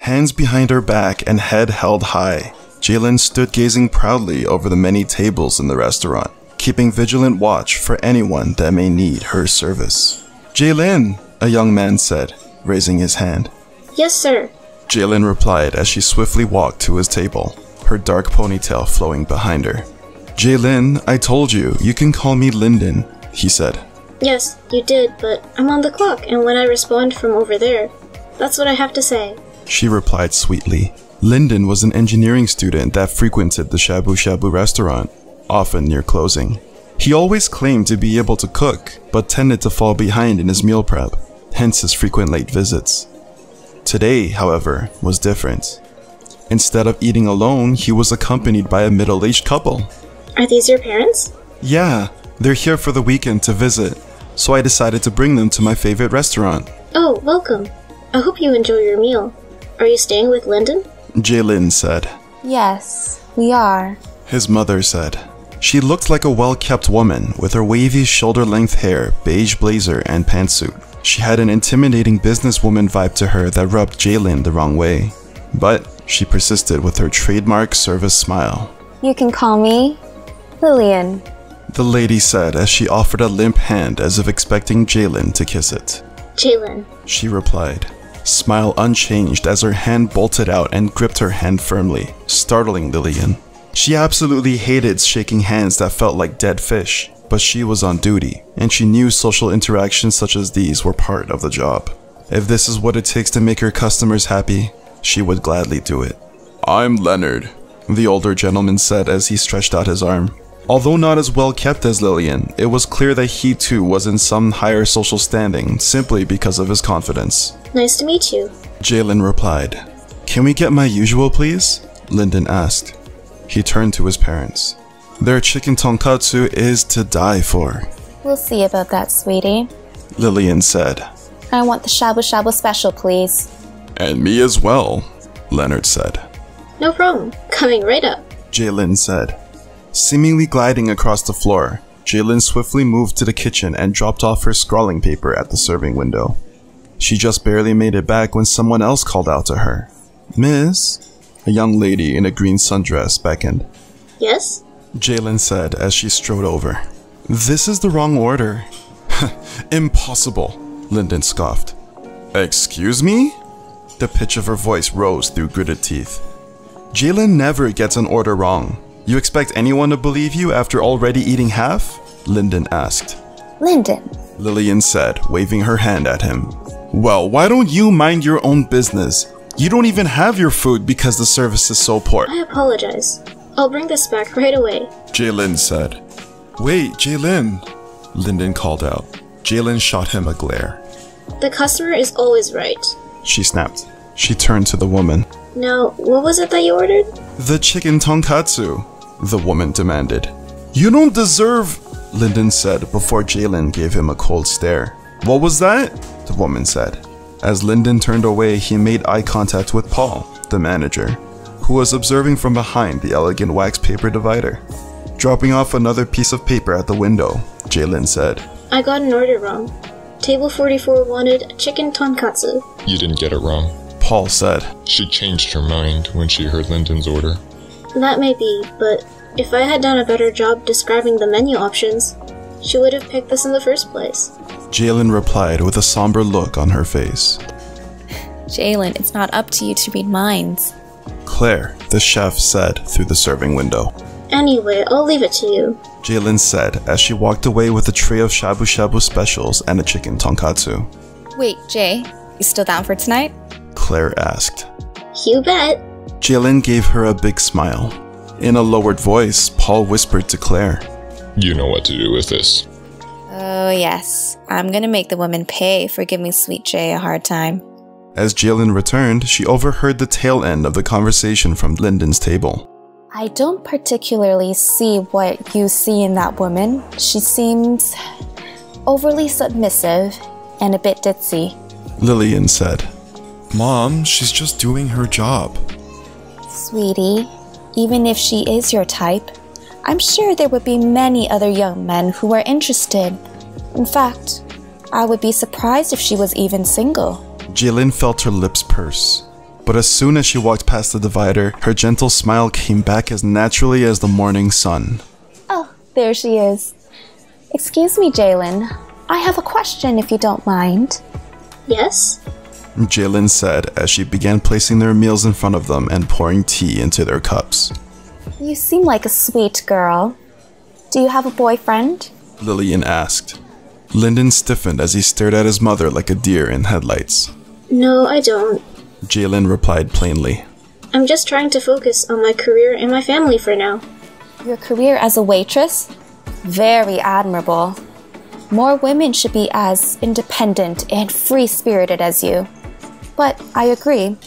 Hands behind her back and head held high, Jaelyn stood gazing proudly over the many tables in the restaurant, keeping vigilant watch for anyone that may need her service. "Jaelyn," a young man said, raising his hand. "Yes, sir," Jaelyn replied as she swiftly walked to his table, her dark ponytail flowing behind her. "Jaelyn, I told you, you can call me Lyndon," he said. "Yes, you did, but I'm on the clock, and when I respond from over there, that's what I have to say," she replied sweetly. Lyndon was an engineering student that frequented the Shabu Shabu restaurant, often near closing. He always claimed to be able to cook, but tended to fall behind in his meal prep, hence his frequent late visits. Today, however, was different. Instead of eating alone, he was accompanied by a middle-aged couple. "Are these your parents?" "Yeah, they're here for the weekend to visit, so I decided to bring them to my favorite restaurant." "Oh, welcome. I hope you enjoy your meal. Are you staying with Lyndon?" Jaelyn said. "Yes, we are," his mother said. She looked like a well-kept woman with her wavy shoulder-length hair, beige blazer, and pantsuit. She had an intimidating businesswoman vibe to her that rubbed Jaelyn the wrong way. But she persisted with her trademark service smile. "You can call me Lillian," the lady said as she offered a limp hand as if expecting Jaelyn to kiss it. "Jaelyn," she replied, smile unchanged as her hand bolted out and gripped her hand firmly, startling Lillian. She absolutely hated shaking hands that felt like dead fish, but she was on duty, and she knew social interactions such as these were part of the job. If this is what it takes to make her customers happy, she would gladly do it. "I'm Leonard," the older gentleman said as he stretched out his arm. Although not as well kept as Lillian, it was clear that he too was in some higher social standing simply because of his confidence. "Nice to meet you," Jaelyn replied. "Can we get my usual, please?" Lyndon asked. He turned to his parents. "Their chicken tonkatsu is to die for," "We'll see about that, sweetie." Lillian said. "I want the Shabu Shabu special, please." "And me as well," Leonard said. "No problem. Coming right up," Jaelyn said. Seemingly gliding across the floor, Jaelyn swiftly moved to the kitchen and dropped off her scrawling paper at the serving window. She just barely made it back when someone else called out to her. "Miss?" A young lady in a green sundress beckoned. "Yes?" Jaelyn said as she strode over. "This is the wrong order." "Impossible," Lyndon scoffed. "Excuse me?" The pitch of her voice rose through gritted teeth. "Jaelyn never gets an order wrong. You expect anyone to believe you after already eating half?" Lyndon asked. "Lyndon," Lillian said, waving her hand at him. "Well, why don't you mind your own business? You don't even have your food because the service is so poor." "I apologize. I'll bring this back right away," Jaelyn said. "Wait, Jaelyn," Lyndon called out. Jaelyn shot him a glare. "The customer is always right." She snapped. She turned to the woman. "Now, what was it that you ordered?" "The chicken tonkatsu," the woman demanded. "You don't deserve," Lyndon said before Jaelyn gave him a cold stare. "What was that?" the woman said. As Lyndon turned away, he made eye contact with Paul, the manager, who was observing from behind the elegant wax paper divider. Dropping off another piece of paper at the window, Jaelyn said, "I got an order wrong. Table 44 wanted chicken tonkatsu." "You didn't get it wrong," Paul said. "She changed her mind when she heard Lyndon's order." "That may be, but if I had done a better job describing the menu options, she would have picked this in the first place." Jaelyn replied with a somber look on her face. "Jaelyn, it's not up to you to read minds." Claire, the chef, said through the serving window. "Anyway, I'll leave it to you," Jaelyn said as she walked away with a tray of Shabu Shabu specials and a chicken tonkatsu. "Wait, Jay, you still down for tonight?" Claire asked. "You bet." Jaelyn gave her a big smile. In a lowered voice, Paul whispered to Claire. "You know what to do with this." "Oh yes, I'm gonna make the woman pay for giving Sweet Jay a hard time." As Jaelyn returned, she overheard the tail end of the conversation from Lyndon's table. "I don't particularly see what you see in that woman. She seems overly submissive and a bit ditzy." Lillian said. "Mom, she's just doing her job." "Sweetie, even if she is your type, I'm sure there would be many other young men who are interested. In fact, I would be surprised if she was even single." Jaelyn felt her lips purse. But as soon as she walked past the divider, her gentle smile came back as naturally as the morning sun. Oh, there she is. Excuse me, Jaelyn. I have a question if you don't mind. Yes? Jaelyn said as she began placing their meals in front of them and pouring tea into their cups. You seem like a sweet girl. Do you have a boyfriend? Lillian asked. Lyndon stiffened as he stared at his mother like a deer in headlights. No, I don't. Jaelyn replied plainly. I'm just trying to focus on my career and my family for now. Your career as a waitress? Very admirable. More women should be as independent and free-spirited as you. But I agree,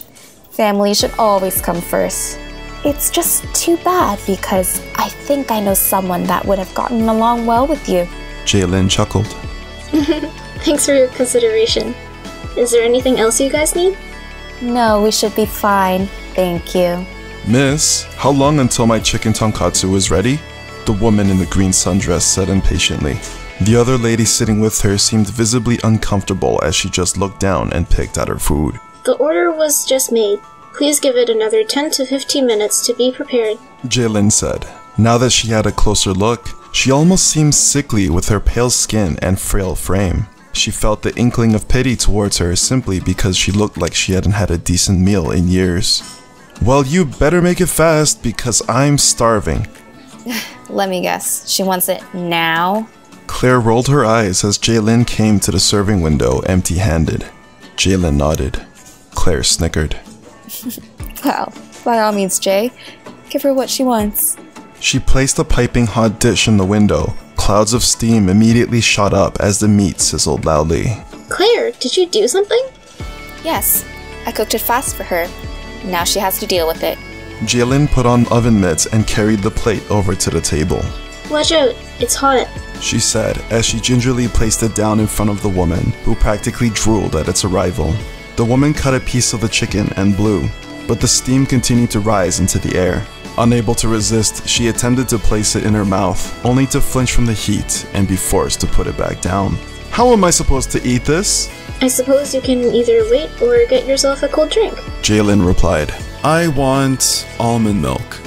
family should always come first. It's just too bad because I think I know someone that would have gotten along well with you. Jaelyn chuckled. Thanks for your consideration. Is there anything else you guys need? No, we should be fine, thank you. Miss, how long until my chicken tonkatsu is ready? The woman in the green sundress said impatiently. The other lady sitting with her seemed visibly uncomfortable as she just looked down and picked at her food. The order was just made. Please give it another 10 to 15 minutes to be prepared. Jaelyn said. Now that she had a closer look, she almost seemed sickly with her pale skin and frail frame. She felt the inkling of pity towards her simply because she looked like she hadn't had a decent meal in years. Well, you better make it fast because I'm starving. Let me guess, she wants it now? Claire rolled her eyes as Jaelyn came to the serving window empty-handed. Jaelyn nodded. Claire snickered. Well, by all means, Jay. Give her what she wants. She placed a piping hot dish in the window. Clouds of steam immediately shot up as the meat sizzled loudly. Claire, did you do something? Yes, I cooked it fast for her. Now she has to deal with it. Jaelyn put on oven mitts and carried the plate over to the table. Watch out, it's hot. She said as she gingerly placed it down in front of the woman, who practically drooled at its arrival. The woman cut a piece of the chicken and blew, but the steam continued to rise into the air. Unable to resist, she attempted to place it in her mouth, only to flinch from the heat and be forced to put it back down. How am I supposed to eat this? I suppose you can either wait or get yourself a cold drink. Jaelyn replied. I want almond milk.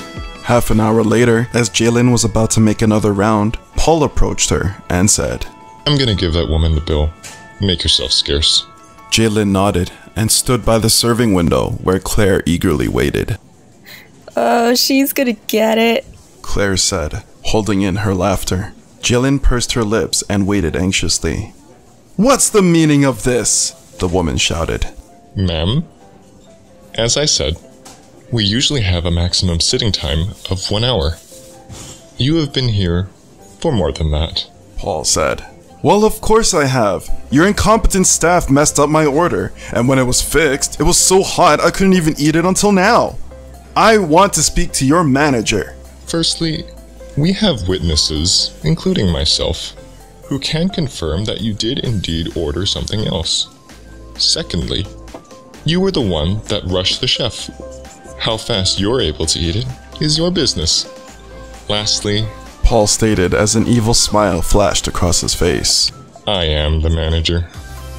Half an hour later, as Jaelyn was about to make another round, Paul approached her and said, I'm gonna give that woman the bill. Make yourself scarce. Jaelyn nodded and stood by the serving window where Claire eagerly waited. Oh, she's gonna get it, Claire said, holding in her laughter. Jaelyn pursed her lips and waited anxiously. What's the meaning of this? The woman shouted. Ma'am? As I said, we usually have a maximum sitting time of 1 hour. You have been here for more than that. Paul said. Well, of course I have. Your incompetent staff messed up my order, and when it was fixed, it was so hot I couldn't even eat it until now. I want to speak to your manager. Firstly, we have witnesses, including myself, who can confirm that you did indeed order something else. Secondly, you were the one that rushed the chef. How fast you're able to eat it is your business. Lastly, Paul stated as an evil smile flashed across his face. I am the manager.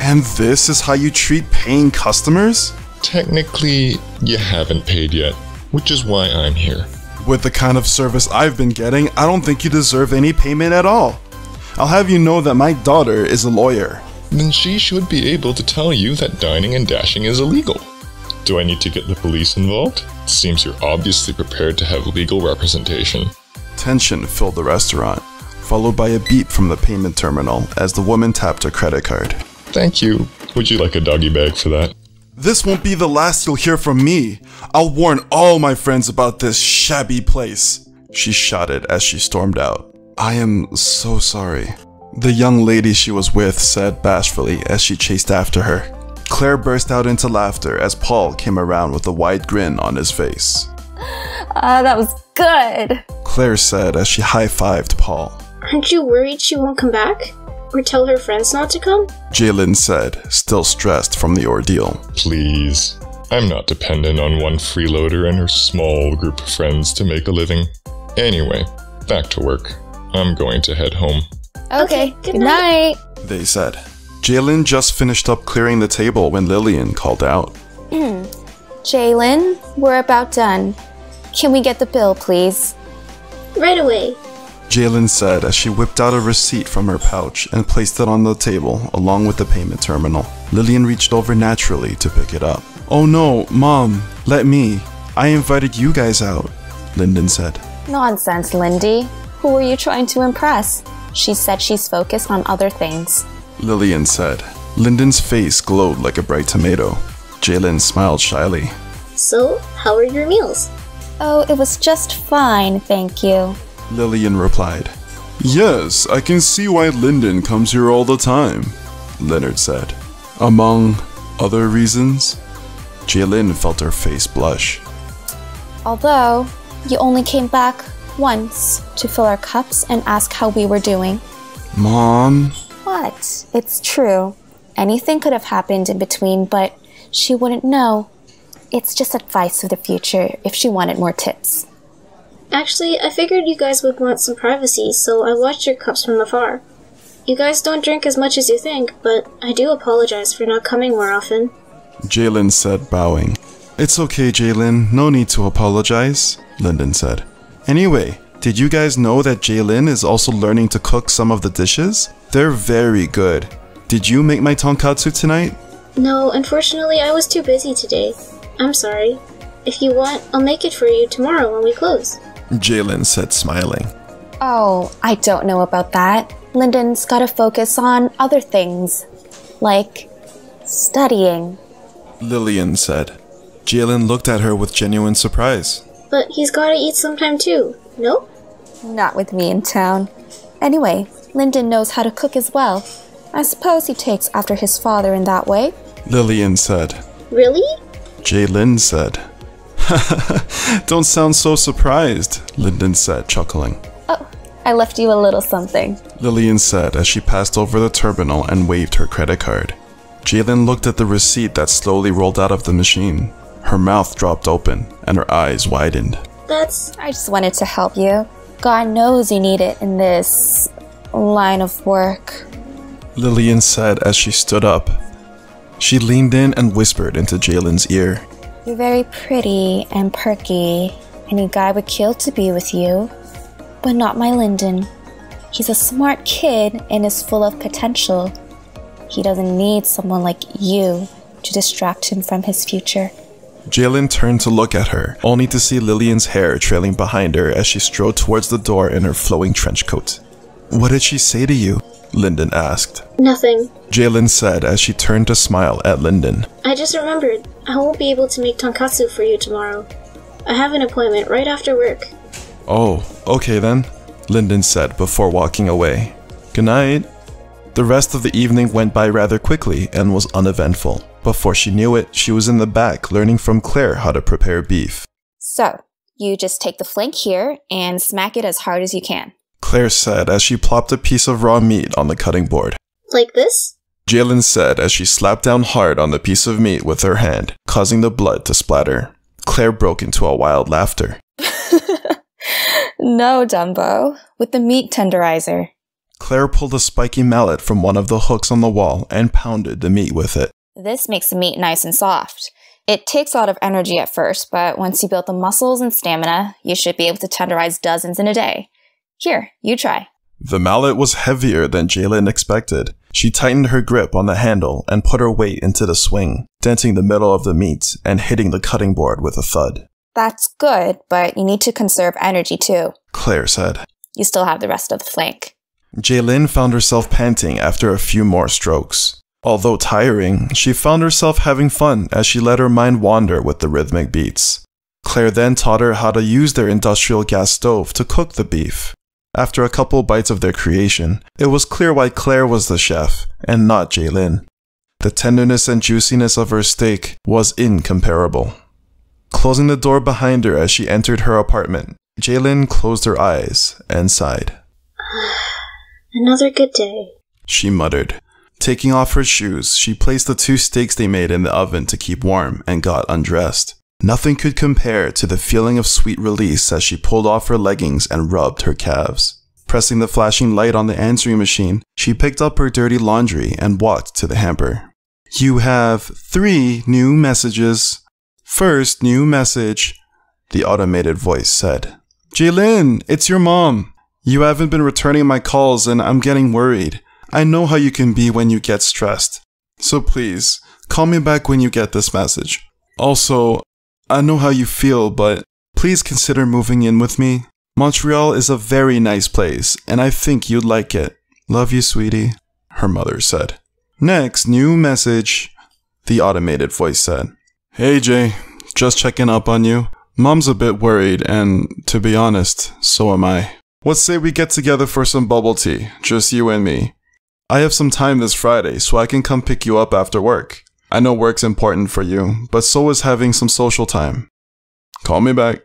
And this is how you treat paying customers? Technically, you haven't paid yet, which is why I'm here. With the kind of service I've been getting, I don't think you deserve any payment at all. I'll have you know that my daughter is a lawyer. Then she should be able to tell you that dining and dashing is illegal. Do I need to get the police involved? It seems you're obviously prepared to have legal representation. Tension filled the restaurant, followed by a beep from the payment terminal as the woman tapped her credit card. Thank you. Would you like a doggy bag for that? This won't be the last you'll hear from me. I'll warn all my friends about this shabby place, she shouted as she stormed out. I am so sorry, the young lady she was with said bashfully as she chased after her. Claire burst out into laughter as Paul came around with a wide grin on his face. That was good, Claire said as she high-fived Paul. Aren't you worried she won't come back? Or tell her friends not to come? Jaelyn said, still stressed from the ordeal. Please. I'm not dependent on one freeloader and her small group of friends to make a living. Anyway, back to work. I'm going to head home. Okay, good good night. They said. Jaelyn just finished up clearing the table when Lillian called out. Jaelyn, we're about done. Can we get the bill, please? Right away. Jaelyn said as she whipped out a receipt from her pouch and placed it on the table along with the payment terminal. Lillian reached over naturally to pick it up. "Oh no, Mom, let me. I invited you guys out," Lyndon said. Nonsense, Lindy. Who are you trying to impress? She said she's focused on other things. Lillian said. Lyndon's face glowed like a bright tomato. Jaelyn smiled shyly. So, how are your meals? Oh, it was just fine, thank you. Lillian replied. "Yes, I can see why Lyndon comes here all the time," Leonard said. "Among other reasons?" Jaelyn felt her face blush. Although, you only came back once to fill our cups and ask how we were doing. Mom? What? It's true. Anything could have happened in between, but she wouldn't know. It's just advice for the future if she wanted more tips. Actually, I figured you guys would want some privacy, so I watched your cups from afar. You guys don't drink as much as you think, but I do apologize for not coming more often. Jaelyn said, bowing. "It's okay, Jaelyn. No need to apologize," Lyndon said. "Anyway, did you guys know that Jaelyn is also learning to cook some of the dishes? They're very good. Did you make my tonkatsu tonight?" No, unfortunately, I was too busy today. I'm sorry. If you want, I'll make it for you tomorrow when we close. Jaelyn said, smiling. Oh, I don't know about that. Lyndon's gotta focus on other things, like studying. Lillian said. Jaelyn looked at her with genuine surprise. But he's gotta eat sometime too, no? Not with me in town. Anyway, Lyndon knows how to cook as well. I suppose he takes after his father in that way. Lillian said. Really? Jaelyn said. Don't sound so surprised, Lyndon said, chuckling. Oh, I left you a little something. Lillian said as she passed over the terminal and waved her credit card. Jaelyn looked at the receipt that slowly rolled out of the machine. Her mouth dropped open and her eyes widened. I just wanted to help you. God knows you need it in this line of work. Lillian said as she stood up. She leaned in and whispered into Jaelyn's ear. You're very pretty and perky. Any guy would kill to be with you. But not my Lyndon. He's a smart kid and is full of potential. He doesn't need someone like you to distract him from his future. Jaelyn turned to look at her, only to see Lillian's hair trailing behind her as she strode towards the door in her flowing trench coat. What did she say to you? Lyndon asked. Nothing. Jaelyn said as she turned to smile at Lyndon. I just remembered. I won't be able to make tonkatsu for you tomorrow. I have an appointment right after work. Oh, okay then, Lyndon said before walking away. Good night. The rest of the evening went by rather quickly and was uneventful. Before she knew it, she was in the back learning from Claire how to prepare beef. So, you just take the flank here and smack it as hard as you can. Claire said as she plopped a piece of raw meat on the cutting board. Like this? Jaelyn said as she slapped down hard on the piece of meat with her hand, causing the blood to splatter. Claire broke into a wild laughter. No, Dumbo. With the meat tenderizer. Claire pulled a spiky mallet from one of the hooks on the wall and pounded the meat with it. This makes the meat nice and soft. It takes a lot of energy at first, but once you build the muscles and stamina, you should be able to tenderize dozens in a day. Here, you try. The mallet was heavier than Jaelyn expected. She tightened her grip on the handle and put her weight into the swing, denting the middle of the meat and hitting the cutting board with a thud. That's good, but you need to conserve energy too. Claire said. You still have the rest of the flank. Jaelyn found herself panting after a few more strokes. Although tiring, she found herself having fun as she let her mind wander with the rhythmic beats. Claire then taught her how to use their industrial gas stove to cook the beef. After a couple bites of their creation, it was clear why Claire was the chef, and not Jaelyn. The tenderness and juiciness of her steak was incomparable. Closing the door behind her as she entered her apartment, Jaelyn closed her eyes and sighed. Another good day, she muttered. Taking off her shoes, she placed the 2 steaks they made in the oven to keep warm and got undressed. Nothing could compare to the feeling of sweet release as she pulled off her leggings and rubbed her calves. Pressing the flashing light on the answering machine, she picked up her dirty laundry and walked to the hamper. You have 3 new messages. First, new message, the automated voice said. Jaelyn, it's your mom. You haven't been returning my calls and I'm getting worried. I know how you can be when you get stressed. So please, call me back when you get this message. Also, I know how you feel, but please consider moving in with me. Montreal is a very nice place, and I think you'd like it. Love you, sweetie, her mother said. Next, new message, the automated voice said. Hey Jay, just checking up on you. Mom's a bit worried, and to be honest, so am I. Let's say we get together for some bubble tea, just you and me. I have some time this Friday, so I can come pick you up after work. I know work's important for you, but so is having some social time. Call me back.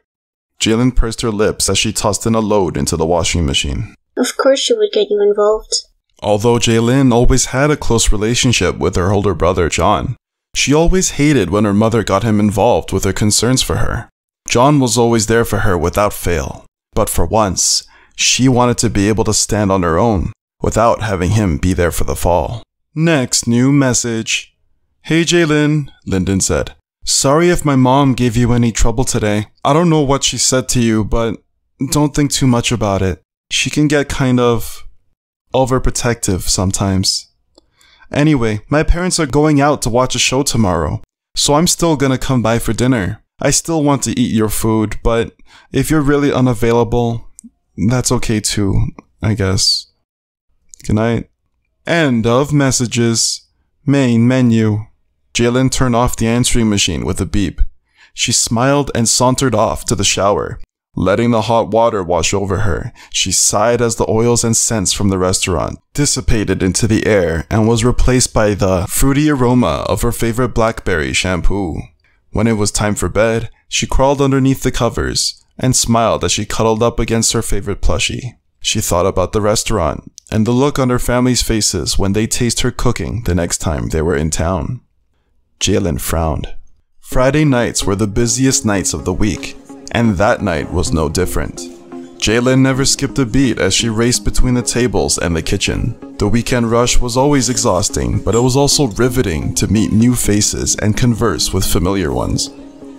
Jaelyn pursed her lips as she tossed in a load into the washing machine. Of course she would get you involved. Although Jaelyn always had a close relationship with her older brother, John, she always hated when her mother got him involved with her concerns for her. John was always there for her without fail, but for once, she wanted to be able to stand on her own without having him be there for the fall. Next, new message. Hey Jaelyn, Lyndon said. Sorry if my mom gave you any trouble today. I don't know what she said to you, but don't think too much about it. She can get kind of overprotective sometimes. Anyway, my parents are going out to watch a show tomorrow, so I'm still gonna come by for dinner. I still want to eat your food, but if you're really unavailable, that's okay too, I guess. Good night. End of messages. Main menu. Jaelyn turned off the answering machine with a beep. She smiled and sauntered off to the shower. Letting the hot water wash over her, she sighed as the oils and scents from the restaurant dissipated into the air and was replaced by the fruity aroma of her favorite blackberry shampoo. When it was time for bed, she crawled underneath the covers and smiled as she cuddled up against her favorite plushie. She thought about the restaurant and the look on her family's faces when they taste her cooking the next time they were in town. Jaelyn frowned. Friday nights were the busiest nights of the week, and that night was no different. Jaelyn never skipped a beat as she raced between the tables and the kitchen. The weekend rush was always exhausting, but it was also riveting to meet new faces and converse with familiar ones.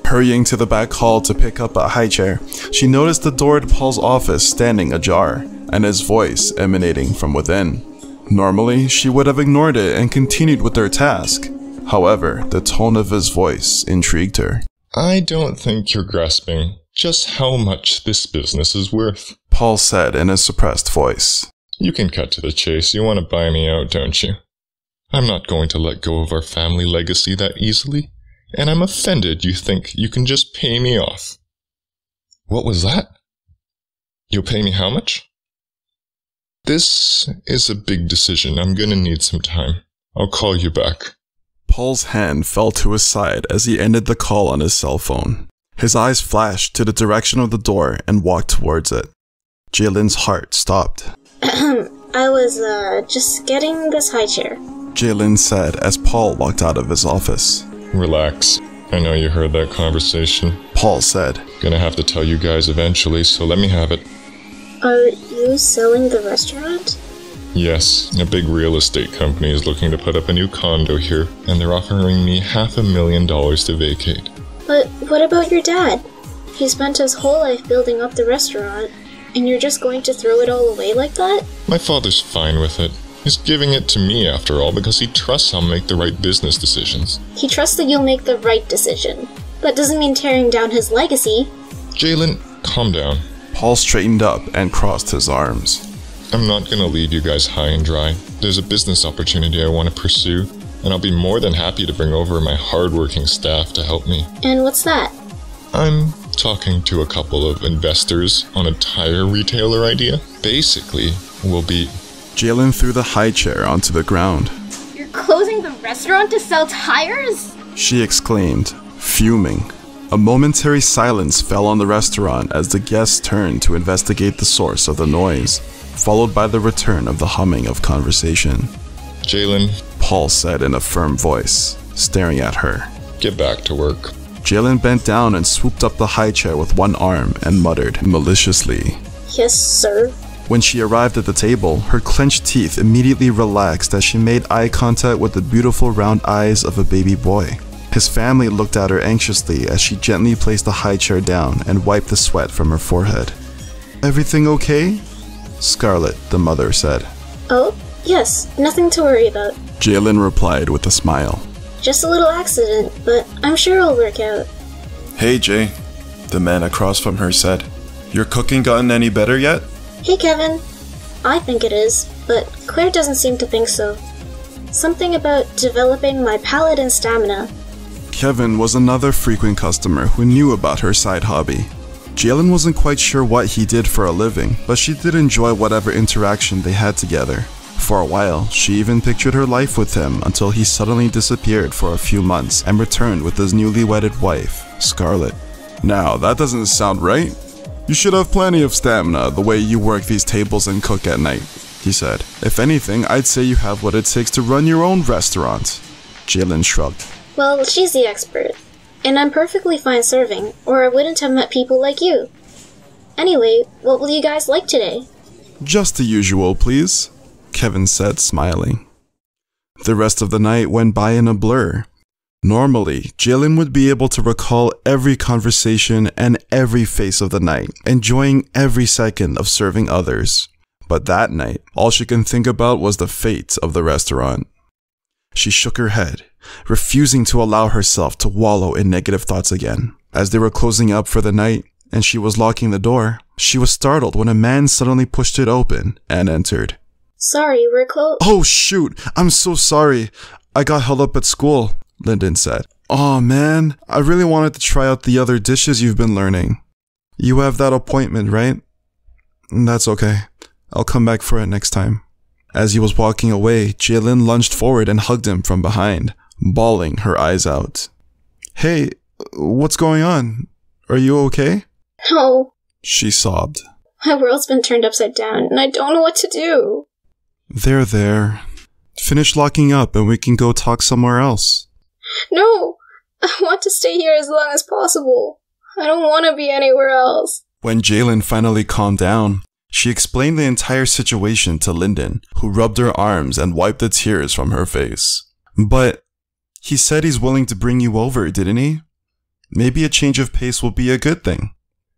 Hurrying to the back hall to pick up a high chair, she noticed the door to Paul's office standing ajar, and his voice emanating from within. Normally, she would have ignored it and continued with her task. However, the tone of his voice intrigued her. I don't think you're grasping just how much this business is worth, Paul said in a suppressed voice. You can cut to the chase. You want to buy me out, don't you? I'm not going to let go of our family legacy that easily, and I'm offended you think you can just pay me off. What was that? You'll pay me how much? This is a big decision. I'm gonna need some time. I'll call you back. Paul's hand fell to his side as he ended the call on his cell phone. His eyes flashed to the direction of the door and walked towards it. Jaelyn's heart stopped. I was, just getting this high chair, Jaelyn said as Paul walked out of his office. Relax. I know you heard that conversation. Paul said. Gonna have to tell you guys eventually, so let me have it. Are you selling the restaurant? Yes, a big real estate company is looking to put up a new condo here, and they're offering me $500,000 to vacate. But what about your dad? He spent his whole life building up the restaurant, and you're just going to throw it all away like that? My father's fine with it. He's giving it to me after all because he trusts I'll make the right business decisions. He trusts that you'll make the right decision. That doesn't mean tearing down his legacy. Jaelyn, calm down. Paul straightened up and crossed his arms. I'm not gonna leave you guys high and dry. There's a business opportunity I want to pursue, and I'll be more than happy to bring over my hardworking staff to help me. And what's that? I'm talking to a couple of investors on a tire retailer idea. Basically, we'll be... Jaelyn threw the high chair onto the ground. You're closing the restaurant to sell tires? She exclaimed, fuming. A momentary silence fell on the restaurant as the guests turned to investigate the source of the noise, followed by the return of the humming of conversation. Jaelyn, Paul said in a firm voice, staring at her. Get back to work. Jaelyn bent down and swooped up the high chair with one arm and muttered maliciously, Yes, sir. When she arrived at the table, her clenched teeth immediately relaxed as she made eye contact with the beautiful round eyes of a baby boy. His family looked at her anxiously as she gently placed the high chair down and wiped the sweat from her forehead. "Everything okay?" Scarlet, the mother, said. Oh, yes, nothing to worry about. Jaelyn replied with a smile. Just a little accident, but I'm sure it'll work out. "Hey, Jay," the man across from her said. "Your cooking gotten any better yet?" Hey, Kevin. I think it is, but Claire doesn't seem to think so. Something about developing my palate and stamina. Kevin was another frequent customer who knew about her side hobby. Jaelyn wasn't quite sure what he did for a living, but she did enjoy whatever interaction they had together. For a while, she even pictured her life with him until he suddenly disappeared for a few months and returned with his newly wedded wife, Scarlet. "Now, that doesn't sound right. You should have plenty of stamina the way you work these tables and cook at night," he said. "If anything, I'd say you have what it takes to run your own restaurant." Jaelyn shrugged. Well, she's the expert. And I'm perfectly fine serving, or I wouldn't have met people like you. Anyway, what will you guys like today? "Just the usual, please," Kevin said, smiling. The rest of the night went by in a blur. Normally, Jaelyn would be able to recall every conversation and every face of the night, enjoying every second of serving others. But that night, all she can think about was the fate of the restaurant. She shook her head, refusing to allow herself to wallow in negative thoughts again. As they were closing up for the night, and she was locking the door, she was startled when a man suddenly pushed it open and entered. Sorry, we're closed. "Oh shoot, I'm so sorry. I got held up at school," Lyndon said. "Aw man, I really wanted to try out the other dishes you've been learning. You have that appointment, right? That's okay. I'll come back for it next time." As he was walking away, Jaelyn lunged forward and hugged him from behind, bawling her eyes out. "Hey, what's going on? Are you okay?" No. She sobbed. My world's been turned upside down, and I don't know what to do. There. Finish locking up and we can go talk somewhere else." No! I want to stay here as long as possible. I don't want to be anywhere else. When Jaelyn finally calmed down, she explained the entire situation to Lyndon, who rubbed her arms and wiped the tears from her face. "But he said he's willing to bring you over, didn't he? Maybe a change of pace will be a good thing,"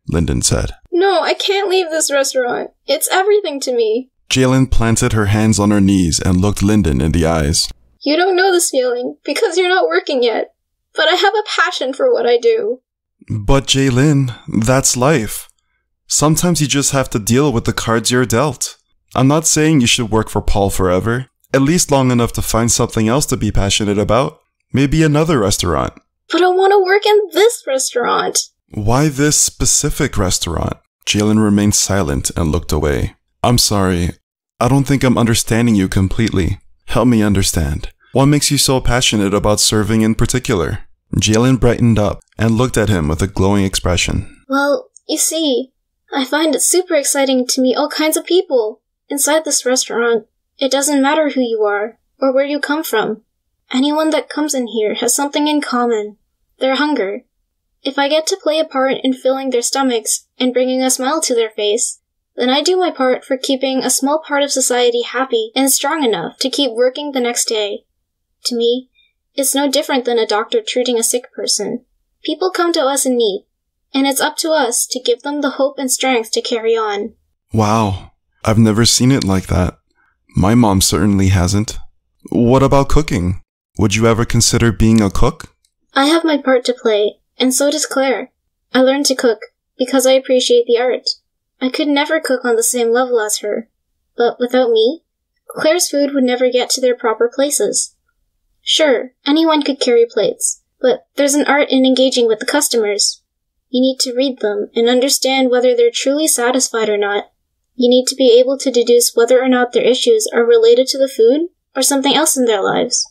Lyndon said. No, I can't leave this restaurant. It's everything to me. Jaelyn planted her hands on her knees and looked Lyndon in the eyes. You don't know this feeling because you're not working yet, but I have a passion for what I do. "But Jaelyn, that's life. Sometimes you just have to deal with the cards you're dealt. I'm not saying you should work for Paul forever, at least long enough to find something else to be passionate about. Maybe another restaurant." But I want to work in this restaurant. "Why this specific restaurant?" Jaelyn remained silent and looked away. "I'm sorry. I don't think I'm understanding you completely. Help me understand. What makes you so passionate about serving in particular?" Jaelyn brightened up and looked at him with a glowing expression. Well, you see, I find it super exciting to meet all kinds of people. Inside this restaurant, it doesn't matter who you are or where you come from. Anyone that comes in here has something in common. Their hunger. If I get to play a part in filling their stomachs and bringing a smile to their face, then I do my part for keeping a small part of society happy and strong enough to keep working the next day. To me, it's no different than a doctor treating a sick person. People come to us in need, and it's up to us to give them the hope and strength to carry on. Wow, I've never seen it like that. My mom certainly hasn't. What about cooking? Would you ever consider being a cook? I have my part to play, and so does Claire. I learned to cook because I appreciate the art. I could never cook on the same level as her, but without me, Claire's food would never get to their proper places. Sure, anyone could carry plates, but there's an art in engaging with the customers. You need to read them and understand whether they're truly satisfied or not. You need to be able to deduce whether or not their issues are related to the food or something else in their lives.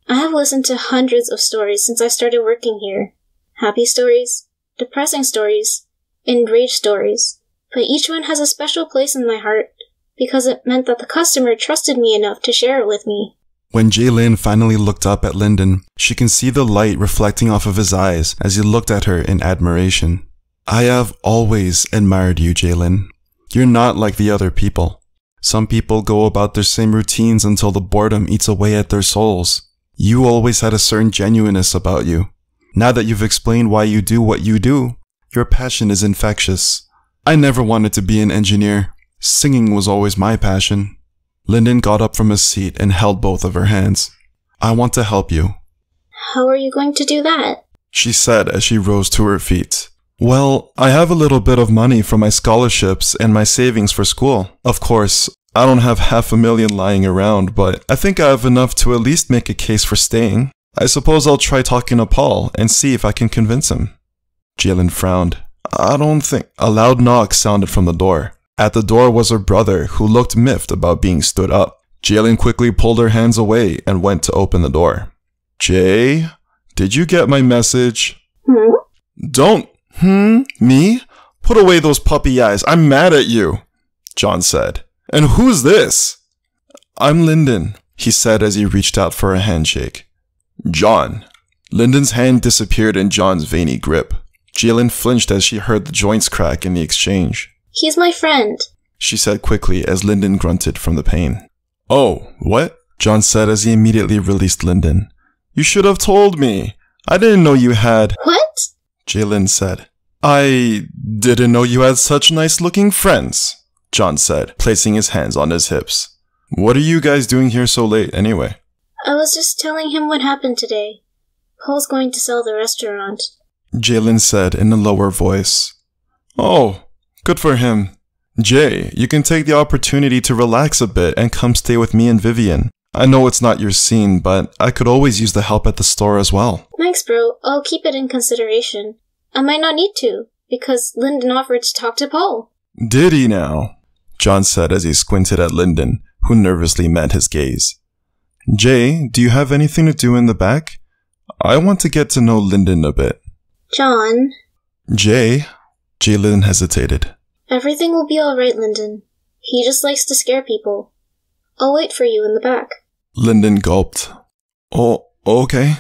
I have listened to hundreds of stories since I started working here. Happy stories, depressing stories, and rage stories. But each one has a special place in my heart because it meant that the customer trusted me enough to share it with me. When Jaelyn finally looked up at Lyndon, she can see the light reflecting off of his eyes as he looked at her in admiration. "I have always admired you, Jaelyn. You're not like the other people. Some people go about their same routines until the boredom eats away at their souls. You always had a certain genuineness about you. Now that you've explained why you do what you do, your passion is infectious. I never wanted to be an engineer. Singing was always my passion. Lyndon got up from his seat and held both of her hands. I want to help you. How are you going to do that? She said as she rose to her feet. Well, I have a little bit of money from my scholarships and my savings for school. Of course, I don't have $500,000 lying around, but I think I have enough to at least make a case for staying. I suppose I'll try talking to Paul and see if I can convince him. Jaelyn frowned. I don't think... A loud knock sounded from the door. At the door was her brother, who looked miffed about being stood up. Jaelyn quickly pulled her hands away and went to open the door. Jay, did you get my message? Don't... Me? Put away those puppy eyes. I'm mad at you, John said. And who's this? I'm Lyndon, he said as he reached out for a handshake. John. Lyndon's hand disappeared in John's veiny grip. Jaelyn flinched as she heard the joints crack in the exchange. He's my friend, she said quickly as Lyndon grunted from the pain. Oh, what? John said as he immediately released Lyndon. You should have told me. I didn't know you had... What? Jaelyn said. I didn't know you had such nice-looking friends, John said, placing his hands on his hips. What are you guys doing here so late, anyway? I was just telling him what happened today. Paul's going to sell the restaurant, Jaelyn said in a lower voice. Oh, good for him. Jay, you can take the opportunity to relax a bit and come stay with me and Vivian. I know it's not your scene, but I could always use the help at the store as well. Thanks, bro. I'll keep it in consideration. I might not need to, because Lyndon offered to talk to Paul. Did he now? John said as he squinted at Lyndon, who nervously met his gaze. Jay, do you have anything to do in the back? I want to get to know Lyndon a bit. John. Jay? Jaelyn hesitated. Everything will be alright, Lyndon. He just likes to scare people. I'll wait for you in the back. Lyndon gulped. Oh, okay.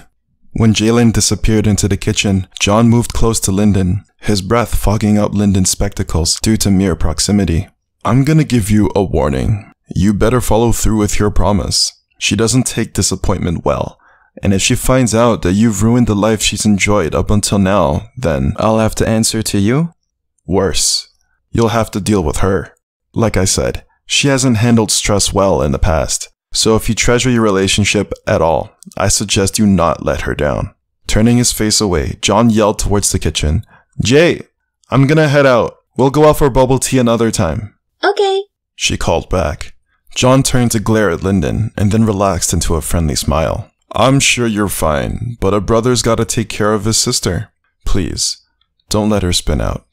When Jaelyn disappeared into the kitchen, John moved close to Lyndon, his breath fogging up Lyndon's spectacles due to mere proximity. I'm gonna give you a warning. You better follow through with your promise. She doesn't take disappointment well, and if she finds out that you've ruined the life she's enjoyed up until now, then I'll have to answer to you? Worse, you'll have to deal with her. Like I said, she hasn't handled stress well in the past, so if you treasure your relationship at all, I suggest you not let her down. Turning his face away, John yelled towards the kitchen, Jay, I'm gonna head out. We'll go out for bubble tea another time. Okay, she called back. John turned to glare at Lyndon and then relaxed into a friendly smile. I'm sure you're fine, but a brother's gotta take care of his sister. Please, don't let her spin out.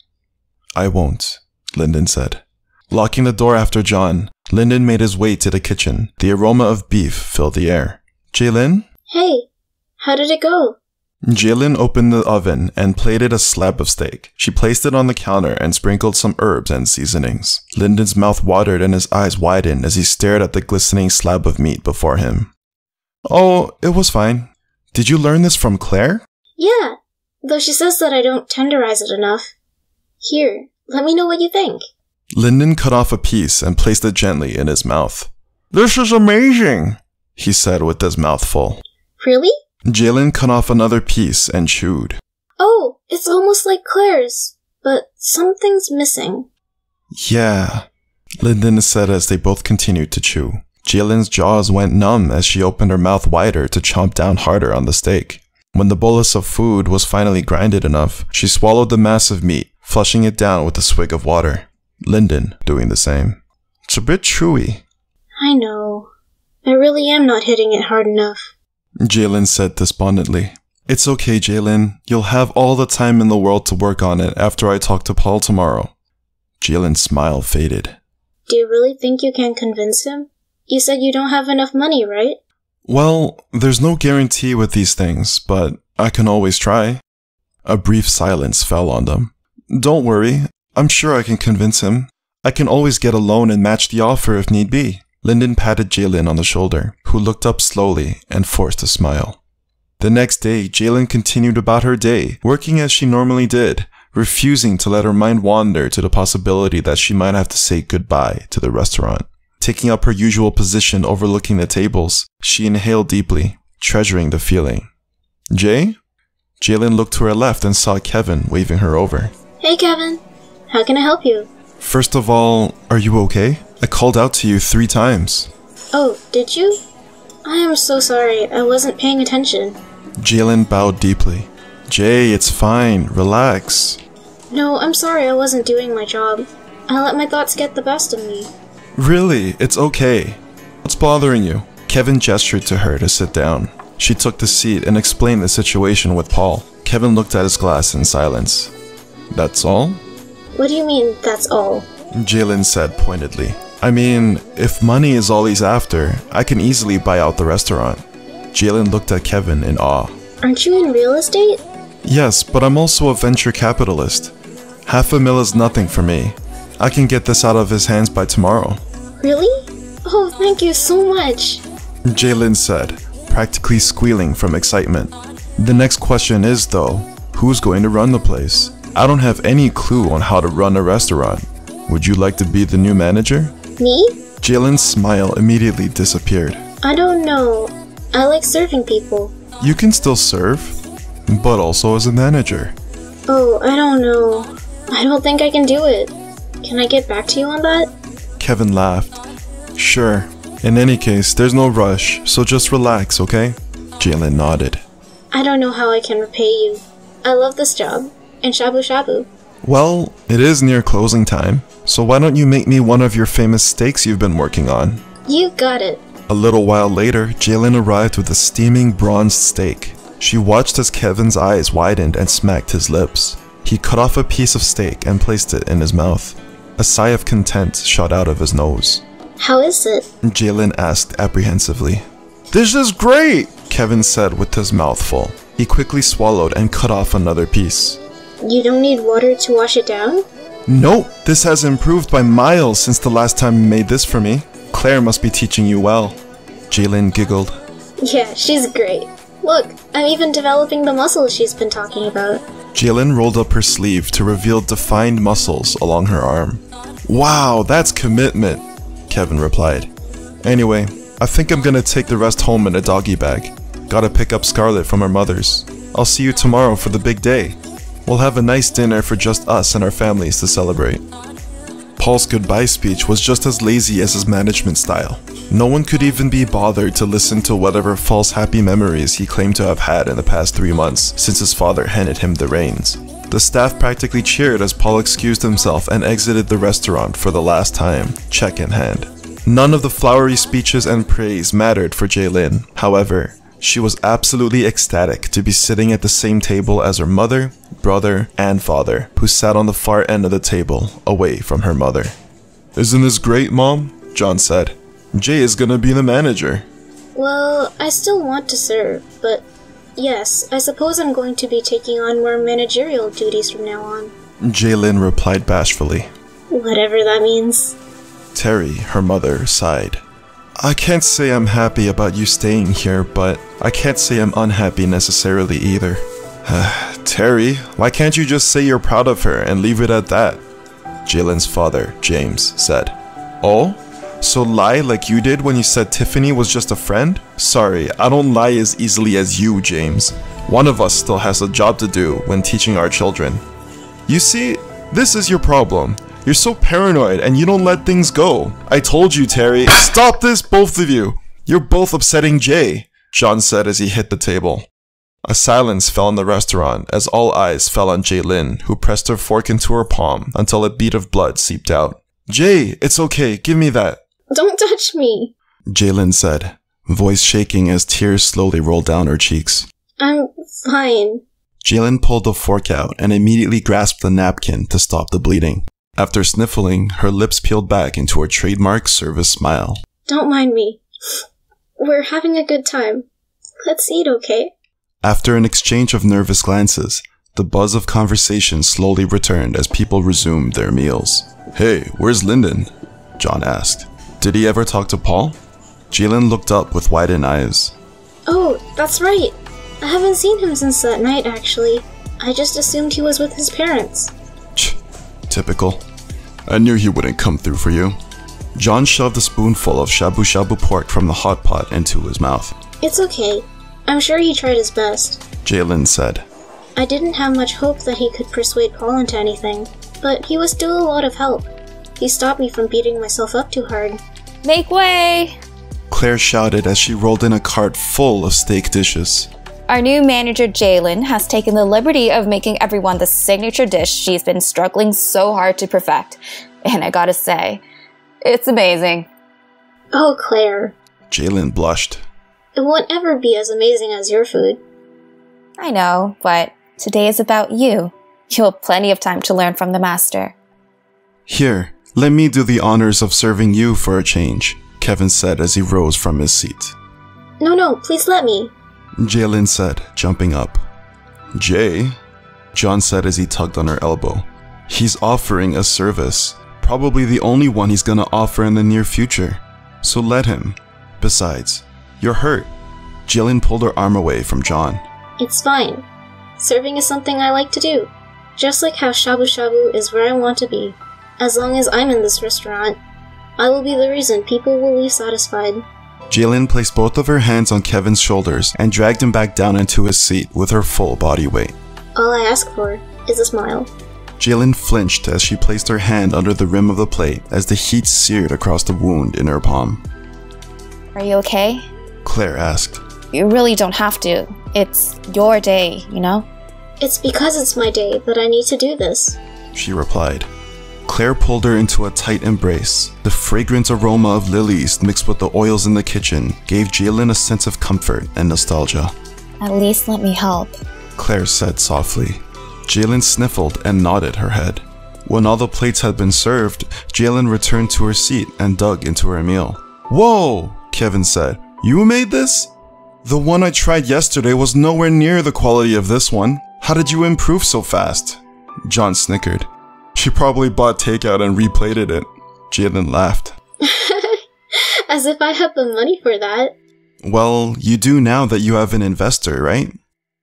I won't, Lyndon said. Locking the door after John, Lyndon made his way to the kitchen. The aroma of beef filled the air. Jaelyn? Hey, how did it go? Jaelyn opened the oven and plated a slab of steak. She placed it on the counter and sprinkled some herbs and seasonings. Lyndon's mouth watered and his eyes widened as he stared at the glistening slab of meat before him. Oh, it was fine. Did you learn this from Claire? Yeah, though she says that I don't tenderize it enough. Here, let me know what you think. Lyndon cut off a piece and placed it gently in his mouth. This is amazing, he said with his mouth full. Really? Jaelyn cut off another piece and chewed. Oh, it's almost like Claire's, but something's missing. Yeah, Lyndon said as they both continued to chew. Jaelyn's jaws went numb as she opened her mouth wider to chomp down harder on the steak. When the bolus of food was finally grinded enough, she swallowed the mass of meat, flushing it down with a swig of water. Lyndon doing the same. It's a bit chewy. I know. I really am not hitting it hard enough, Jaelyn said despondently. It's okay, Jaelyn. You'll have all the time in the world to work on it after I talk to Paul tomorrow. Jaelyn's smile faded. Do you really think you can convince him? You said you don't have enough money, right? Well, there's no guarantee with these things, but I can always try. A brief silence fell on them. Don't worry, I'm sure I can convince him. I can always get a loan and match the offer if need be. Lyndon patted Jaelyn on the shoulder, who looked up slowly and forced a smile. The next day, Jaelyn continued about her day, working as she normally did, refusing to let her mind wander to the possibility that she might have to say goodbye to the restaurant. Taking up her usual position overlooking the tables, she inhaled deeply, treasuring the feeling. Jay? Jaelyn looked to her left and saw Kevin waving her over. Hey Kevin, how can I help you? First of all, are you okay? I called out to you 3 times. Oh, did you? I am so sorry, I wasn't paying attention. Jaelyn bowed deeply. Jay, it's fine, relax. No, I'm sorry I wasn't doing my job. I let my thoughts get the best of me. Really, it's okay. What's bothering you? Kevin gestured to her to sit down. She took the seat and explained the situation with Paul. Kevin looked at his glass in silence. That's all? What do you mean, that's all? Jaelyn said pointedly. I mean, if money is all he's after, I can easily buy out the restaurant. Jaelyn looked at Kevin in awe. Aren't you in real estate? Yes, but I'm also a venture capitalist. $500,000 is nothing for me. I can get this out of his hands by tomorrow. Really? Oh, thank you so much. Jaelyn said, practically squealing from excitement. The next question is, though, who's going to run the place? I don't have any clue on how to run a restaurant. Would you like to be the new manager? Me? Jaelyn's smile immediately disappeared. I don't know. I like serving people. You can still serve, but also as a manager. Oh, I don't know. I don't think I can do it. Can I get back to you on that? Kevin laughed. Sure. In any case, there's no rush, so just relax, okay? Jaelyn nodded. I don't know how I can repay you. I love this job. And Shabu Shabu. Well, it is near closing time, so why don't you make me one of your famous steaks you've been working on? You got it. A little while later, Jaelyn arrived with a steaming bronzed steak. She watched as Kevin's eyes widened and smacked his lips. He cut off a piece of steak and placed it in his mouth. A sigh of content shot out of his nose. How is it? Jaelyn asked apprehensively. This is great, Kevin said with his mouth full. He quickly swallowed and cut off another piece. You don't need water to wash it down? Nope, this has improved by miles since the last time you made this for me. Claire must be teaching you well. Jaelyn giggled. Yeah, she's great. Look, I'm even developing the muscles she's been talking about. Jaelyn rolled up her sleeve to reveal defined muscles along her arm. Wow, that's commitment, Kevin replied. Anyway, I think I'm gonna take the rest home in a doggy bag. Gotta pick up Scarlett from her mother's. I'll see you tomorrow for the big day. We'll have a nice dinner for just us and our families to celebrate. Paul's goodbye speech was just as lazy as his management style. No one could even be bothered to listen to whatever false happy memories he claimed to have had in the past 3 months since his father handed him the reins. The staff practically cheered as Paul excused himself and exited the restaurant for the last time, check in hand. None of the flowery speeches and praise mattered for Jaelyn. However, she was absolutely ecstatic to be sitting at the same table as her mother, brother, and father, who sat on the far end of the table, away from her mother. Isn't this great, Mom? John said. Jay is gonna be the manager. Well, I still want to serve, but yes, I suppose I'm going to be taking on more managerial duties from now on. Jaelyn replied bashfully. Whatever that means. Terry, her mother, sighed. I can't say I'm happy about you staying here, but I can't say I'm unhappy necessarily either. Terry, why can't you just say you're proud of her and leave it at that? Jaelyn's father, James, said. Oh? So lie like you did when you said Tiffany was just a friend? Sorry, I don't lie as easily as you, James. One of us still has a job to do when teaching our children. You see, this is your problem. You're so paranoid and you don't let things go. I told you, Terry. Stop this, both of you. You're both upsetting Jay, John said as he hit the table. A silence fell in the restaurant as all eyes fell on Jaelyn, who pressed her fork into her palm until a bead of blood seeped out. Jay, it's okay. Give me that. Don't touch me, Jaelyn said, voice shaking as tears slowly rolled down her cheeks. I'm fine. Jaelyn pulled the fork out and immediately grasped the napkin to stop the bleeding. After sniffling, her lips peeled back into her trademark service smile. Don't mind me. We're having a good time. Let's eat, okay? After an exchange of nervous glances, the buzz of conversation slowly returned as people resumed their meals. Hey, where's Lyndon? John asked. Did he ever talk to Paul? Jaelyn looked up with widened eyes. Oh, that's right. I haven't seen him since that night, actually. I just assumed he was with his parents. Typical. I knew he wouldn't come through for you. John shoved a spoonful of Shabu Shabu pork from the hot pot into his mouth. It's okay. I'm sure he tried his best, Jaelyn said. I didn't have much hope that he could persuade Paul into anything, but he was still a lot of help. He stopped me from beating myself up too hard. Make way! Claire shouted as she rolled in a cart full of steak dishes. Our new manager Jaelyn has taken the liberty of making everyone the signature dish she's been struggling so hard to perfect. And I gotta say, it's amazing. Oh, Claire. Jaelyn blushed. It won't ever be as amazing as your food. I know, but today is about you. You'll have plenty of time to learn from the master. Here, let me do the honors of serving you for a change, Kevin said as he rose from his seat. No, please let me. Jaelyn said, jumping up. Jay, John said as he tugged on her elbow. He's offering a service, probably the only one he's gonna offer in the near future. So let him. Besides, you're hurt. Jaelyn pulled her arm away from John. It's fine. Serving is something I like to do. Just like how Shabu Shabu is where I want to be. As long as I'm in this restaurant, I will be the reason people will leave satisfied. Jaelyn placed both of her hands on Kevin's shoulders and dragged him back down into his seat with her full body weight. All I ask for is a smile. Jaelyn flinched as she placed her hand under the rim of the plate as the heat seared across the wound in her palm. Are you okay? Claire asked. You really don't have to. It's your day, you know? It's because it's my day that I need to do this, she replied. Claire pulled her into a tight embrace. The fragrant aroma of lilies mixed with the oils in the kitchen gave Jaelyn a sense of comfort and nostalgia. At least let me help, Claire said softly. Jaelyn sniffled and nodded her head. When all the plates had been served, Jaelyn returned to her seat and dug into her meal. Whoa, Kevin said. You made this? The one I tried yesterday was nowhere near the quality of this one. How did you improve so fast? John snickered. She probably bought takeout and replated it. Jaelyn laughed. As if I had the money for that. Well, you do now that you have an investor, right?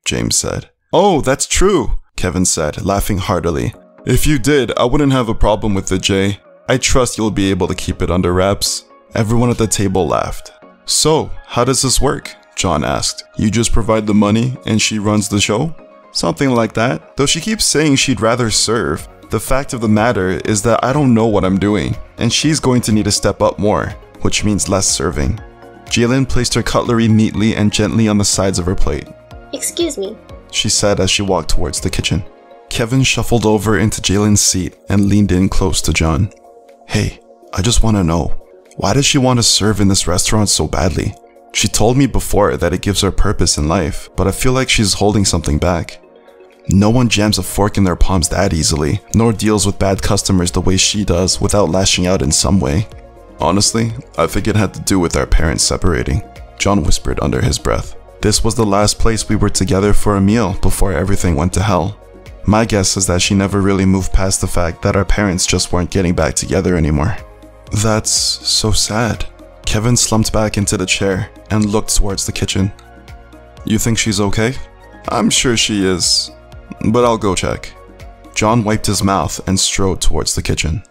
James said. Oh, that's true, Kevin said, laughing heartily. If you did, I wouldn't have a problem with it, Jay. I trust you'll be able to keep it under wraps. Everyone at the table laughed. So, how does this work? John asked. You just provide the money and she runs the show? Something like that. Though she keeps saying she'd rather serve. The fact of the matter is that I don't know what I'm doing, and she's going to need to step up more, which means less serving. Jaelyn placed her cutlery neatly and gently on the sides of her plate. Excuse me, she said as she walked towards the kitchen. Kevin shuffled over into Jaelyn's seat and leaned in close to John. Hey, I just want to know, why does she want to serve in this restaurant so badly? She told me before that it gives her purpose in life, but I feel like she's holding something back. No one jams a fork in their palms that easily, nor deals with bad customers the way she does without lashing out in some way. Honestly, I think it had to do with our parents separating, John whispered under his breath. This was the last place we were together for a meal before everything went to hell. My guess is that she never really moved past the fact that our parents just weren't getting back together anymore. That's so sad. Kevin slumped back into the chair and looked towards the kitchen. You think she's okay? I'm sure she is, but I'll go check. John wiped his mouth and strode towards the kitchen.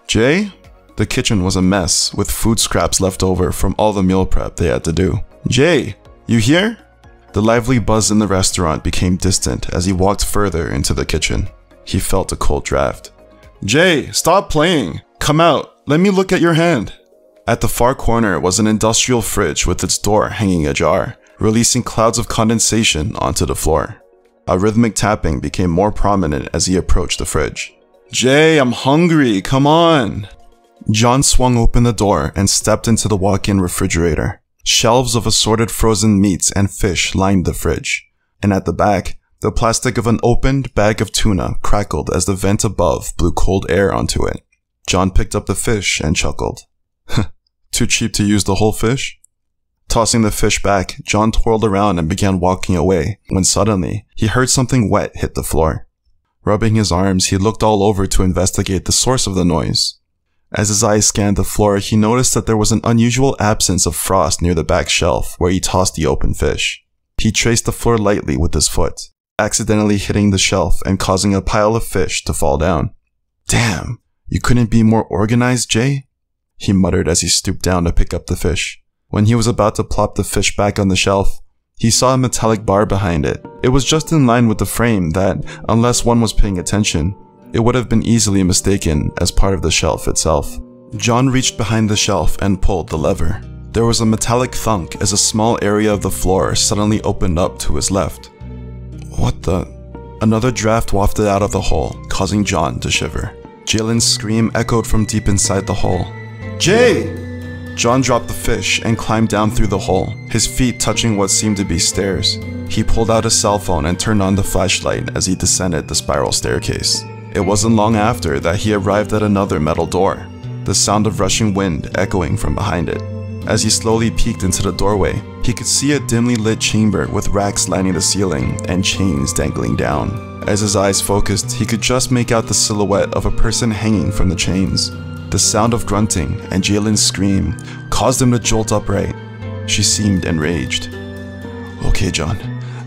Jay? The kitchen was a mess with food scraps left over from all the meal prep they had to do. Jay, you here? The lively buzz in the restaurant became distant as he walked further into the kitchen. He felt a cold draft. Jay, stop playing! Come out, let me look at your hand. At the far corner was an industrial fridge with its door hanging ajar, releasing clouds of condensation onto the floor. A rhythmic tapping became more prominent as he approached the fridge. Jay, I'm hungry, come on! John swung open the door and stepped into the walk-in refrigerator. Shelves of assorted frozen meats and fish lined the fridge, and at the back, the plastic of an opened bag of tuna crackled as the vent above blew cold air onto it. John picked up the fish and chuckled. Too cheap to use the whole fish? Tossing the fish back, John twirled around and began walking away, when suddenly, he heard something wet hit the floor. Rubbing his arms, he looked all over to investigate the source of the noise. As his eyes scanned the floor, he noticed that there was an unusual absence of frost near the back shelf where he tossed the open fish. He traced the floor lightly with his foot, accidentally hitting the shelf and causing a pile of fish to fall down. Damn, you couldn't be more organized, Jay? He muttered as he stooped down to pick up the fish. When he was about to plop the fish back on the shelf, He saw a metallic bar behind it. It was just in line with the frame that, unless one was paying attention, it would have been easily mistaken as part of the shelf itself. John reached behind the shelf and pulled the lever. There was a metallic thunk as a small area of the floor suddenly opened up to his left. What the? Another draft wafted out of the hole, causing John to shiver. Jaelyn's scream echoed from deep inside the hole. "Jay!" John dropped the fish and climbed down through the hole, his feet touching what seemed to be stairs. He pulled out his cell phone and turned on the flashlight as he descended the spiral staircase. It wasn't long after that he arrived at another metal door, the sound of rushing wind echoing from behind it. As he slowly peeked into the doorway, he could see a dimly lit chamber with racks lining the ceiling and chains dangling down. As his eyes focused, he could just make out the silhouette of a person hanging from the chains. The sound of grunting and Jaelyn's scream caused him to jolt upright. She seemed enraged. "Okay, John.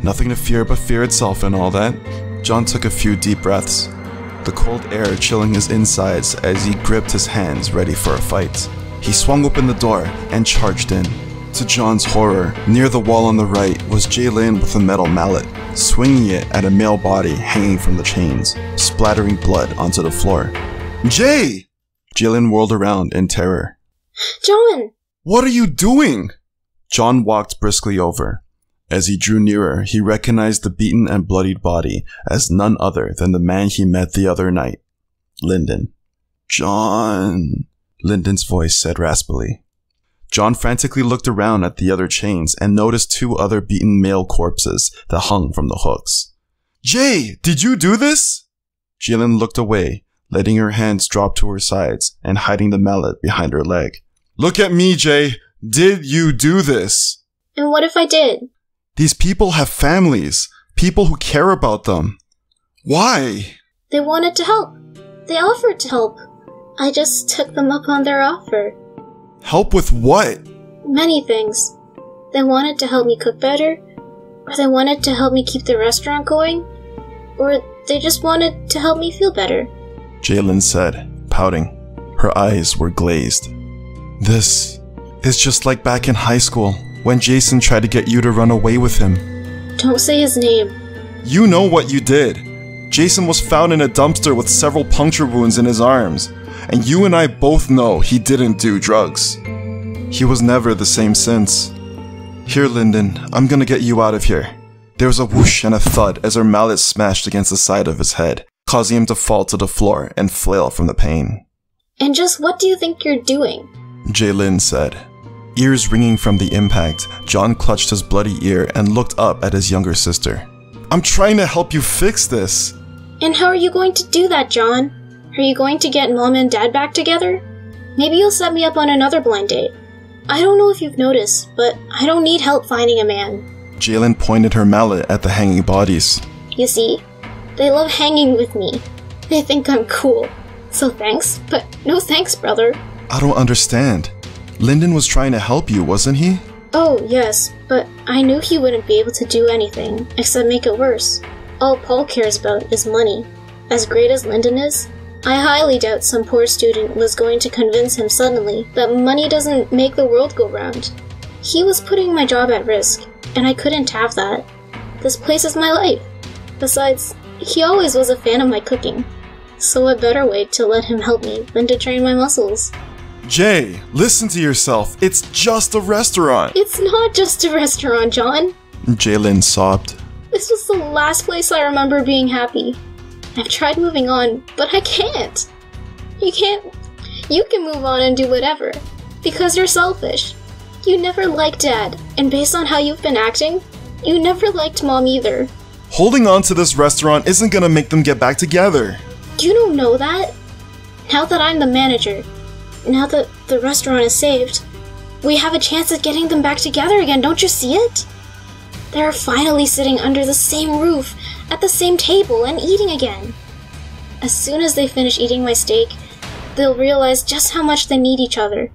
Nothing to fear but fear itself and all that." John took a few deep breaths, the cold air chilling his insides as he gripped his hands ready for a fight. He swung open the door and charged in. To John's horror, near the wall on the right was Jaelyn with a metal mallet, swinging it at a male body hanging from the chains, splattering blood onto the floor. "Jay!" Jaelyn whirled around in terror. "John!" "What are you doing?" John walked briskly over. As he drew nearer, he recognized the beaten and bloodied body as none other than the man he met the other night, Lyndon. "John," Lyndon's voice said raspily. John frantically looked around at the other chains and noticed 2 other beaten male corpses that hung from the hooks. "Jay, did you do this?" Jaelyn looked away, letting her hands drop to her sides and hiding the mallet behind her leg. "Look at me, Jay. Did you do this?" "And what if I did?" "These people have families, people who care about them. Why?" "They wanted to help. They offered to help. I just took them up on their offer." "Help with what?" "Many things. They wanted to help me cook better, or they wanted to help me keep the restaurant going, or they just wanted to help me feel better." Jaelyn said, pouting. Her eyes were glazed. "This is just like back in high school, when Jason tried to get you to run away with him." "Don't say his name." "You know what you did. Jason was found in a dumpster with several puncture wounds in his arms, and you and I both know he didn't do drugs. He was never the same since. Here, Lyndon, I'm gonna get you out of here." There was a whoosh and a thud as her mallet smashed against the side of his head, causing him to fall to the floor and flail from the pain. "And just what do you think you're doing?" Jaelyn said. Ears ringing from the impact, John clutched his bloody ear and looked up at his younger sister. "I'm trying to help you fix this." "And how are you going to do that, John? Are you going to get Mom and Dad back together? Maybe you'll set me up on another blind date. I don't know if you've noticed, but I don't need help finding a man." Jaelyn pointed her mallet at the hanging bodies. "You see, they love hanging with me. They think I'm cool. So thanks, but no thanks, brother." "I don't understand. Lyndon was trying to help you, wasn't he?" "Oh, yes, but I knew he wouldn't be able to do anything except make it worse. All Paul cares about is money. As great as Lyndon is, I highly doubt some poor student was going to convince him suddenly that money doesn't make the world go round. He was putting my job at risk, and I couldn't have that. This place is my life. Besides, he always was a fan of my cooking. So what better way to let him help me than to train my muscles?" "Jay, listen to yourself. It's just a restaurant." "It's not just a restaurant, John." Jaelyn sobbed. "This was the last place I remember being happy. I've tried moving on, but I can't. You can't. You can move on and do whatever, because you're selfish. You never liked Dad, and based on how you've been acting, you never liked Mom either." "Holding on to this restaurant isn't gonna make them get back together." You don't know that? Now that I'm the manager, now that the restaurant is saved, we have a chance at getting them back together again, don't you see it? They're finally sitting under the same roof, at the same table, and eating again. As soon as they finish eating my steak, they'll realize just how much they need each other,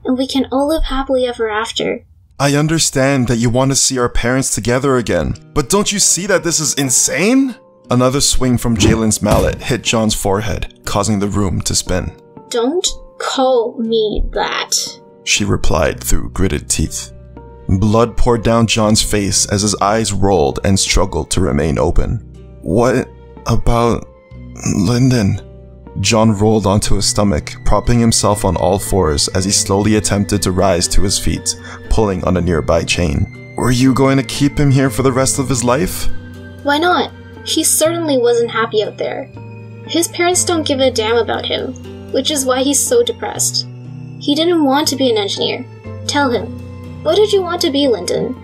and we can all live happily ever after." "I understand that you want to see our parents together again, but don't you see that this is insane?" Another swing from Jaelyn's mallet hit John's forehead, causing the room to spin. "Don't call me that," she replied through gritted teeth. Blood poured down John's face as his eyes rolled and struggled to remain open. What about Lyndon? John rolled onto his stomach, propping himself on all fours as he slowly attempted to rise to his feet, pulling on a nearby chain. Were you going to keep him here for the rest of his life? Why not? He certainly wasn't happy out there. His parents don't give a damn about him, which is why he's so depressed. He didn't want to be an engineer. Tell him. What did you want to be, Lyndon?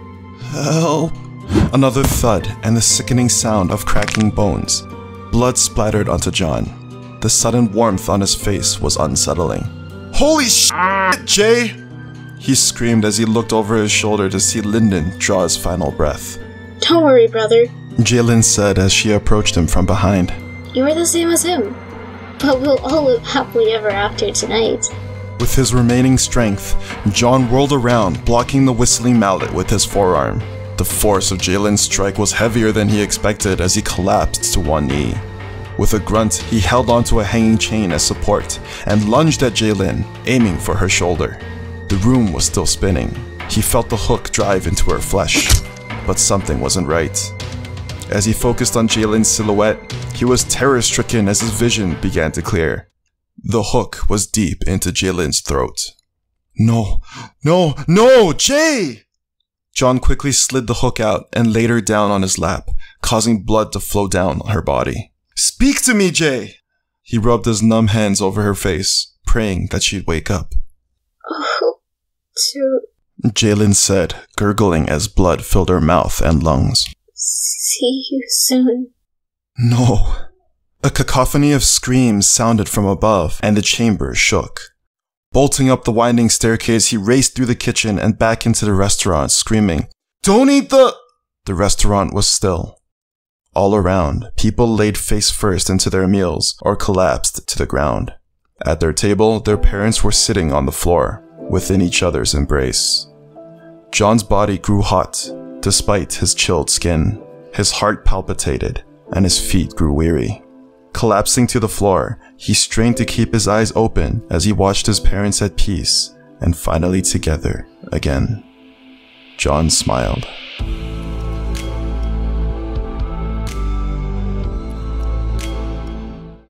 Help. Another thud and the sickening sound of cracking bones. Blood splattered onto John. The sudden warmth on his face was unsettling. Holy shit, Jay! He screamed as he looked over his shoulder to see Lyndon draw his final breath. Don't worry, brother, Jaelyn said as she approached him from behind. You're the same as him. But we'll all live happily ever after tonight. With his remaining strength, John whirled around, blocking the whistling mallet with his forearm. The force of Jaelyn's strike was heavier than he expected as he collapsed to one knee. With a grunt, he held onto a hanging chain as support and lunged at Jaelyn, aiming for her shoulder. The room was still spinning. He felt the hook drive into her flesh, but something wasn't right. As he focused on Jaelyn's silhouette, he was terror-stricken as his vision began to clear. The hook was deep into Jaelyn's throat. No, Jay! John quickly slid the hook out and laid her down on his lap, causing blood to flow down her body. Speak to me, Jay! He rubbed his numb hands over her face, praying that she'd wake up. Oh, Jaelyn said, gurgling as blood filled her mouth and lungs. See you soon. No. A cacophony of screams sounded from above, and the chamber shook. Bolting up the winding staircase, he raced through the kitchen and back into the restaurant, screaming, "Don't eat the—" The restaurant was still. All around, people laid face first into their meals or collapsed to the ground. At their table, their parents were sitting on the floor, within each other's embrace. John's body grew hot, despite his chilled skin. His heart palpitated, and his feet grew weary. Collapsing to the floor, he strained to keep his eyes open as he watched his parents at peace and finally together again. John smiled.